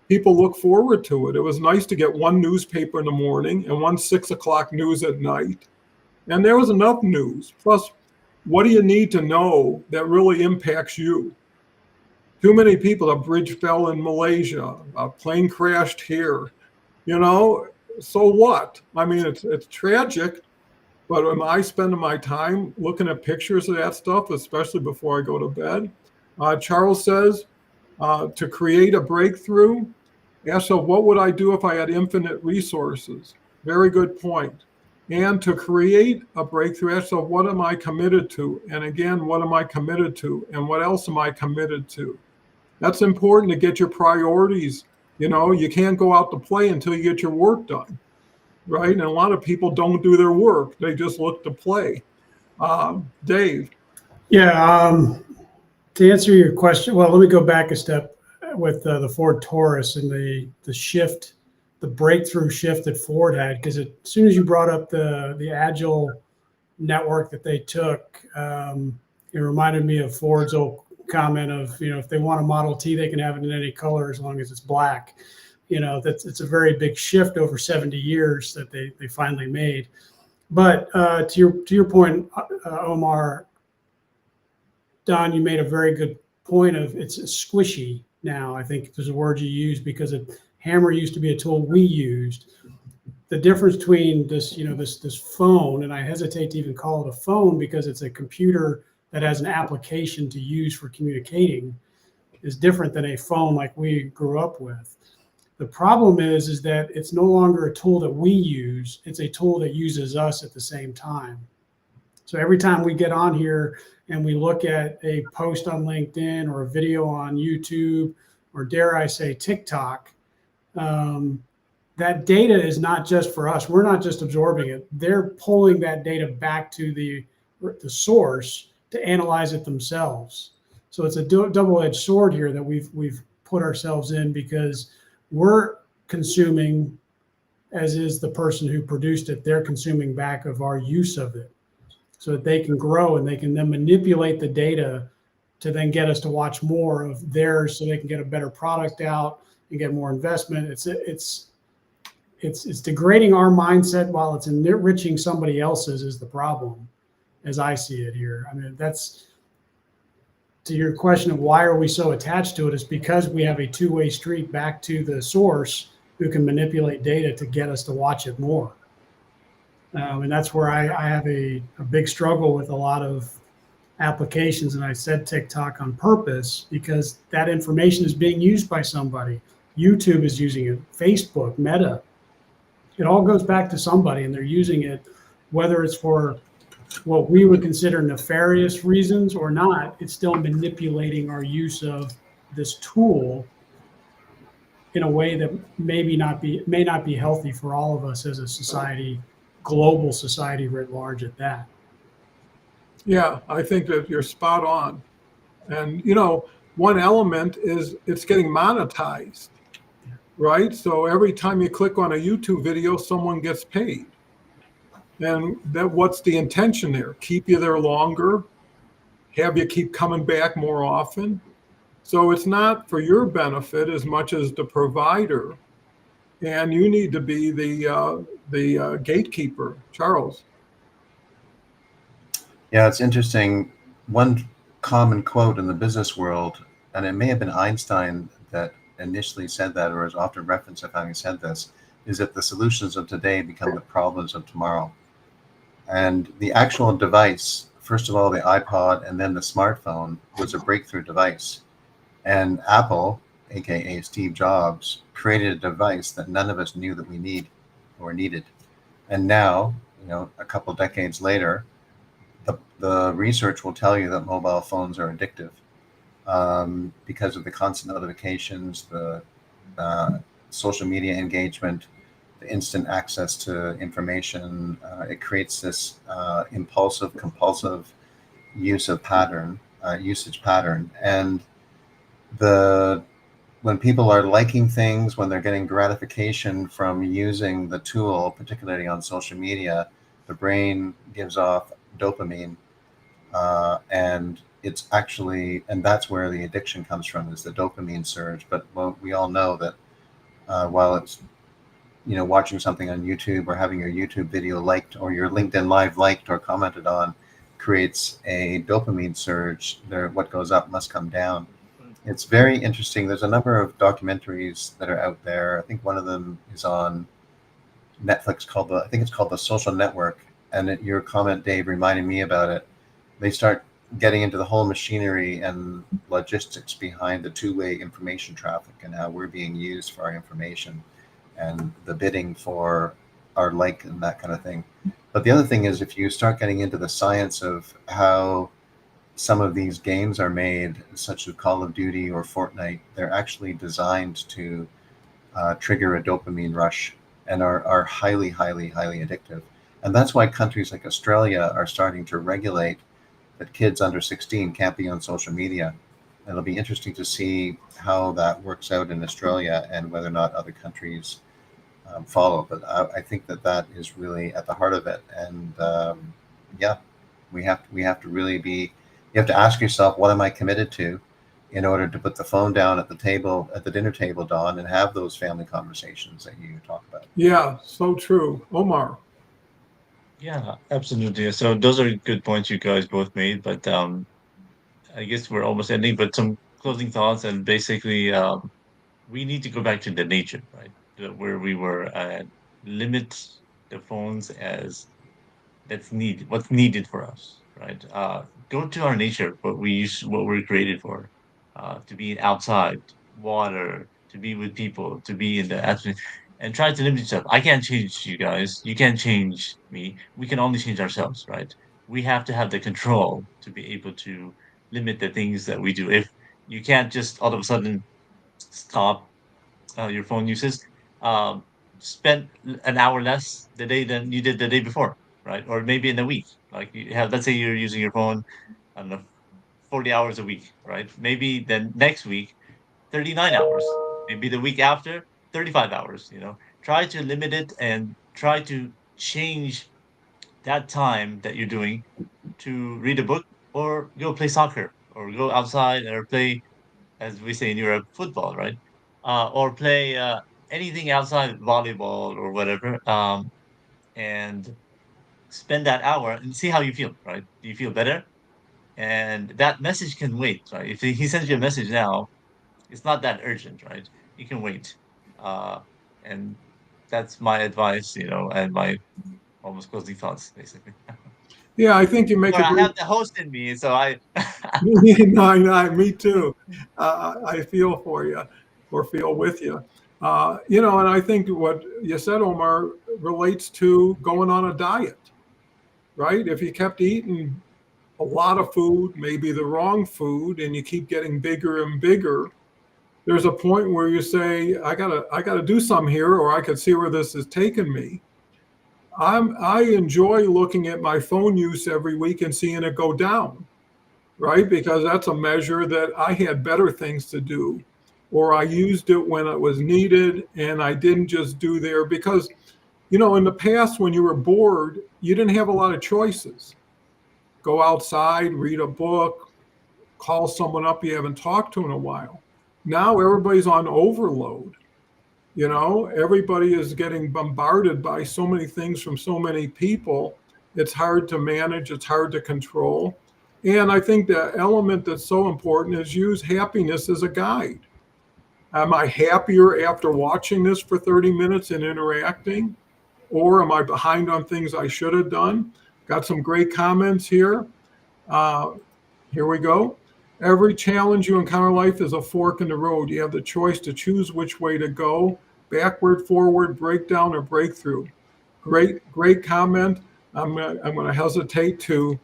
Speaker 1: people look forward to it. It was nice to get one newspaper in the morning and one 6 o'clock news at night. And there was enough news. Plus, what do you need to know that really impacts you? Too many people, a bridge fell in Malaysia, a plane crashed here, you know, so what? I mean, it's tragic, but am I spending my time looking at pictures of that stuff, especially before I go to bed? Charles says, to create a breakthrough, ask yourself, what would I do if I had infinite resources? Very good point. And to create a breakthrough, ask yourself, what am I committed to? And again, what am I committed to? And what else am I committed to? That's important to get your priorities. You know, you can't go out to play until you get your work done, right? And a lot of people don't do their work. They just look to play. Dave.
Speaker 2: Yeah, to answer your question, well, let me go back a step with the Ford Taurus and the shift, the breakthrough shift that Ford had, because as soon as you brought up the Agile network that they took, it reminded me of Ford's old comment of, you know, if they want a Model T, they can have it in any color as long as it's black. You know, it's a very big shift over 70 years that they finally made. But to your point, Omar, Don, you made a very good point of it's squishy now. I think there's a word you use because Hammer used to be a tool we used. The difference between this, you know, this phone, and I hesitate to even call it a phone because it's a computer that has an application to use for communicating, is different than a phone like we grew up with. The problem is that it's no longer a tool that we use. It's a tool that uses us at the same time. So every time we get on here and we look at a post on LinkedIn or a video on YouTube, or dare I say TikTok, that data is not just for us. We're not just absorbing it. They're pulling that data back to the source to analyze it themselves. So it's a double-edged sword here that we've put ourselves in, because we're consuming, as is the person who produced it, they're consuming back of our use of it, so that they can grow and they can then manipulate the data to then get us to watch more of theirs, so they can get a better product out and get more investment. It's degrading our mindset while it's enriching somebody else's is the problem. as I see it here. I mean, that's to your question of why are we so attached to it, is because we have a two-way street back to the source who can manipulate data to get us to watch it more. And that's where I have a big struggle with a lot of applications. And I said TikTok on purpose because that information is being used by somebody. YouTube is using it, Facebook, Meta. It all goes back to somebody, and they're using it, whether it's for what we would consider nefarious reasons or not. It's still manipulating our use of this tool in a way that may not be healthy for all of us as a society, global society writ large at that.
Speaker 1: Yeah, I think that you're spot on. And, one element is it's getting monetized, right? So every time you click on a YouTube video, someone gets paid. And what's the intention there? Keep you there longer, have you keep coming back more often. So it's not for your benefit as much as the provider. And you need to be the gatekeeper, Charles.
Speaker 4: Yeah, it's interesting. One common quote in the business world, and it may have been Einstein that initially said that, or is often referenced of having said this, is that the solutions of today become the problems of tomorrow. And the actual device, first of all, the iPod and then the smartphone, was a breakthrough device. And Apple, aka Steve Jobs, created a device that none of us knew that we needed. And now, a couple decades later, the research will tell you that mobile phones are addictive because of the constant notifications, the social media engagement, the instant access to information. It creates this impulsive, compulsive usage pattern. And when people are liking things, when they're getting gratification from using the tool, particularly on social media, the brain gives off dopamine, and that's where the addiction comes from, is the dopamine surge. But we all know that while it's watching something on YouTube or having your YouTube video liked or your LinkedIn Live liked or commented on creates a dopamine surge, what goes up must come down. It's very interesting. There's a number of documentaries that are out there. I think one of them is on Netflix I think it's called The Social Network. And your comment, Dave, reminded me about it. They start getting into the whole machinery and logistics behind the two-way information traffic and how we're being used for our information and the bidding for our like and that kind of thing. But the other thing is, if you start getting into the science of how some of these games are made, such as Call of Duty or Fortnite, they're actually designed to trigger a dopamine rush and are highly, highly, highly addictive. And that's why countries like Australia are starting to regulate that kids under 16 can't be on social media. It'll be interesting to see how that works out in Australia and whether or not other countries follow. But I think that is really at the heart of it. And we have to really you have to ask yourself, what am I committed to, in order to put the phone down at the dinner table, Don, and have those family conversations that you talk about.
Speaker 1: Yeah, so true. Omar.
Speaker 3: Yeah, absolutely. So those are good points you guys both made, but I guess we're almost ending. But some closing thoughts, and basically, we need to go back to the nature, right? Where we were at, limit the phones as what's needed for us, right? Go to our nature, what we're created for, to be outside, water, to be with people, to be in the atmosphere, and try to limit yourself. I can't change you guys. You can't change me. We can only change ourselves, right? We have to have the control to be able to limit the things that we do. If you can't just all of a sudden stop your phone uses, um, spend an hour less the day than you did the day before, right? Or maybe in a week. Like you have, let's say you're using your phone, I don't know, 40 hours a week, right? Maybe then next week, 39 hours. Maybe the week after, 35 hours, Try to limit it and try to change that time that you're doing to read a book or go play soccer or go outside or play, as we say in Europe, football, right? Or play anything outside volleyball or whatever. And spend that hour and see how you feel, right? Do you feel better? And that message can wait, right? If he sends you a message now, it's not that urgent, right? You can wait. And that's my advice, and my almost closing thoughts, basically.
Speaker 1: Yeah, I think you make
Speaker 3: But
Speaker 1: a
Speaker 3: I
Speaker 1: great.
Speaker 3: have the host in me, so I.
Speaker 1: No, me too. I feel for you, or feel with you. And I think what you said, Omar, relates to going on a diet, right? If you kept eating a lot of food, maybe the wrong food, and you keep getting bigger and bigger, there's a point where you say, I gotta do something here, or I could see where this is taking me. I enjoy looking at my phone use every week and seeing it go down, right? Because that's a measure that I had better things to do, or I used it when it was needed and I didn't just do there. Because, in the past, when you were bored, you didn't have a lot of choices. Go outside, read a book, call someone up you haven't talked to in a while. Now everybody's on overload. Everybody is getting bombarded by so many things from so many people. It's hard to manage, it's hard to control. And I think the element that's so important is use happiness as a guide. Am I happier after watching this for 30 minutes and interacting? Or am I behind on things I should have done? Got some great comments here. Uh, Here we go. Every challenge you encounter in life is a fork in the road. You have the choice to choose which way to go, backward, forward, breakdown, or breakthrough. Great comment. I'm going to hesitate to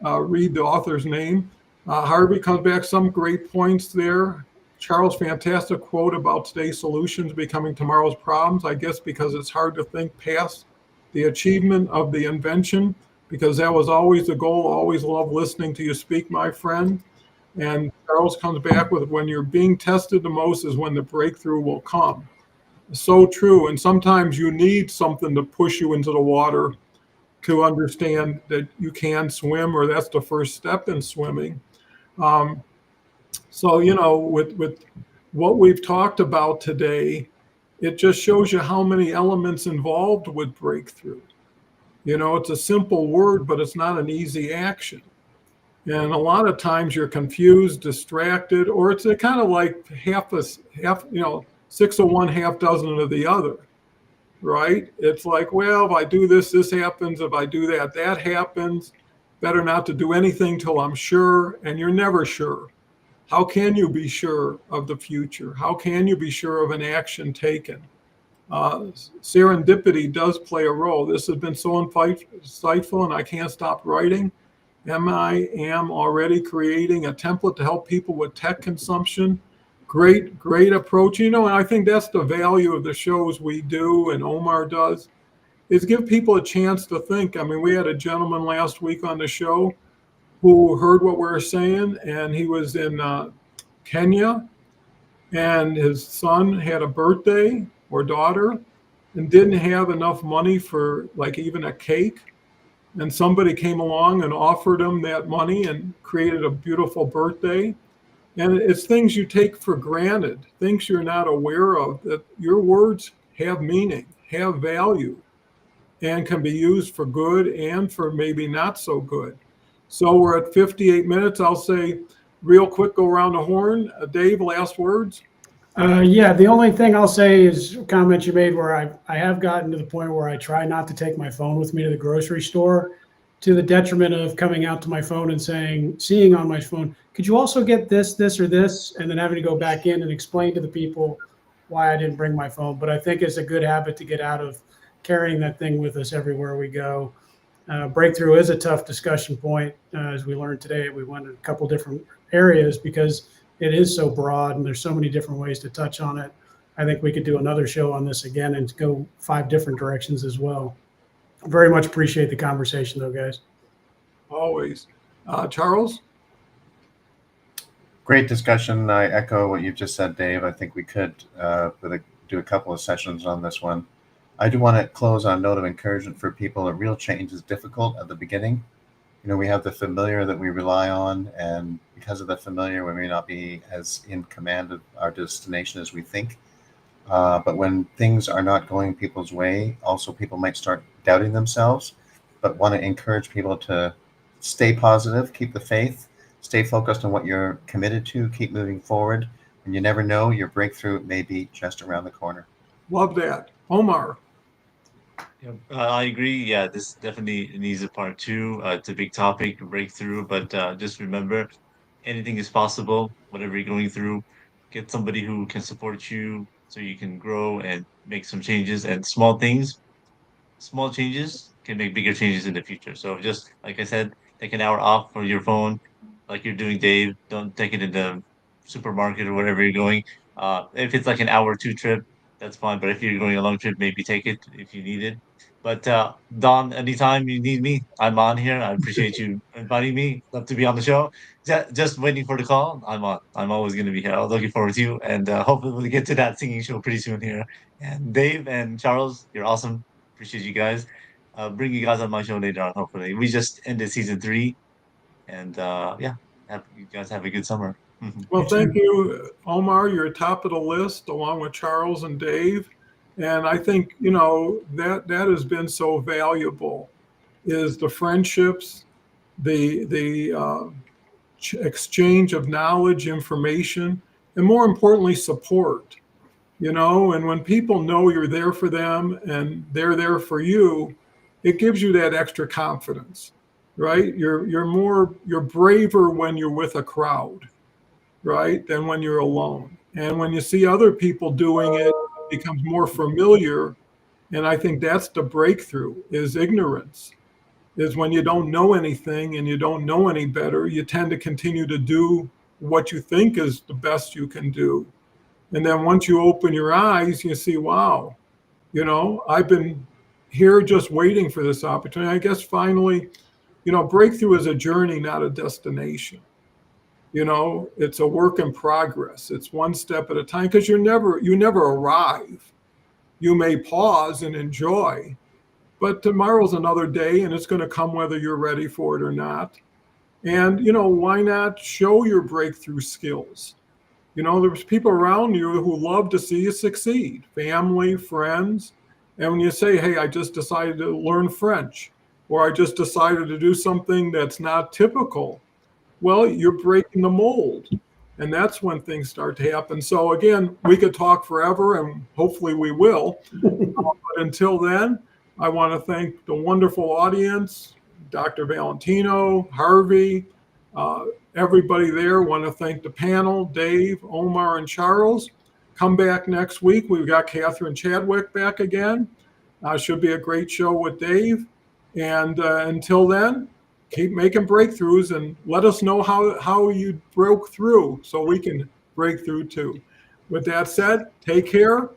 Speaker 1: read the author's name. Harvey comes back, some great points there. Charles, fantastic quote about today's solutions becoming tomorrow's problems. I guess because it's hard to think past the achievement of the invention, because that was always the goal. Always love listening to you speak, my friend. And Charles comes back with, when you're being tested the most is when the breakthrough will come. So true. And sometimes you need something to push you into the water to understand that you can swim, or that's the first step in swimming. Um, so, with what we've talked about today, it just shows you how many elements involved with breakthrough. It's a simple word, but it's not an easy action. And a lot of times you're confused, distracted, or it's a kind of like half, 6 of one, half dozen of the other, right? It's like, well, if I do this, this happens. If I do that, that happens. Better not to do anything till I'm sure. And you're never sure. How can you be sure of the future? How can you be sure of an action taken? Serendipity does play a role. This has been so insightful, and I can't stop writing. I am already creating a template to help people with tech consumption. Great approach. And I think that's the value of the shows we do and Omar does, is give people a chance to think. I mean, we had a gentleman last week on the show who heard what we were saying, and he was in Kenya, and his son had a birthday or daughter and didn't have enough money for like even a cake. And somebody came along and offered him that money and created a beautiful birthday. And it's things you take for granted, things you're not aware of, that your words have meaning, have value, and can be used for good and for maybe not so good. So we're at 58 minutes. I'll say real quick, go around the horn. Dave, last words?
Speaker 2: Yeah, the only thing I'll say is a comment you made where I have gotten to the point where I try not to take my phone with me to the grocery store, to the detriment of coming out to my phone and seeing on my phone, could you also get this, or this, and then having to go back in and explain to the people why I didn't bring my phone. But I think it's a good habit to get out of carrying that thing with us everywhere we go. Breakthrough is a tough discussion point. As we learned today, we went in a couple different areas because it is so broad and there's so many different ways to touch on it. I think we could do another show on this again and go 5 different directions as well. Very much appreciate the conversation though, guys.
Speaker 1: Always. Charles?
Speaker 4: Great discussion. I echo what you've just said, Dave. I think we could do a couple of sessions on this one. I do want to close on a note of encouragement for people. A real change is difficult at the beginning. We have the familiar that we rely on, and because of the familiar, we may not be as in command of our destination as we think. But when things are not going people's way, also people might start doubting themselves. but want to encourage people to stay positive, keep the faith, stay focused on what you're committed to, keep moving forward. And you never know, your breakthrough may be just around the corner.
Speaker 1: Love that. Omar.
Speaker 3: Yeah, I agree. Yeah, this definitely needs a part two. It's a big topic, a breakthrough, but just remember, anything is possible. Whatever you're going through, get somebody who can support you so you can grow and make some changes. And small changes can make bigger changes in the future. So just like I said, take an hour off for your phone, like you're doing, Dave. Don't take it in the supermarket or wherever you're going. If it's like an hour or two trip, that's fine. But if you're going a long trip, maybe take it if you need it. But Don, anytime you need me, I'm on here. I appreciate you inviting me. Love to be on the show. Just waiting for the call. I'm on. I'm always going to be here. I'm looking forward to you, and hopefully we'll get to that singing show pretty soon here. And Dave and Charles, you're awesome. Appreciate you guys. Bring you guys on my show later on. Hopefully, we just ended season 3, and yeah, you guys have a good summer.
Speaker 1: Well, thank you, Omar. You're top of the list along with Charles and Dave. And I think, that has been so valuable is the friendships, the exchange of knowledge, information, and more importantly, support. And when people know you're there for them and they're there for you, it gives you that extra confidence, right? You're braver when you're with a crowd, right, than when you're alone. And when you see other people doing it, it becomes more familiar. And I think that's the breakthrough is ignorance, is when you don't know anything and you don't know any better, you tend to continue to do what you think is the best you can do. And then once you open your eyes, you see, wow, I've been here just waiting for this opportunity. I guess finally, breakthrough is a journey, not a destination. It's a work in progress. It's one step at a time because you never arrive. You may pause and enjoy, but tomorrow's another day and it's going to come whether you're ready for it or not. And, why not show your breakthrough skills? There's people around you who love to see you succeed, family, friends. And when you say, hey, I just decided to learn French, or I just decided to do something that's not typical, well, you're breaking the mold. And that's when things start to happen. So again, we could talk forever and hopefully we will. But until then, I want to thank the wonderful audience, Dr. Valentino, Harvey, everybody there. Want to thank the panel, Dave, Omar, and Charles. Come back next week. We've got Catherine Chadwick back again. Should be a great show with Dave. And until then, keep making breakthroughs and let us know how you broke through so we can break through too. With that said, take care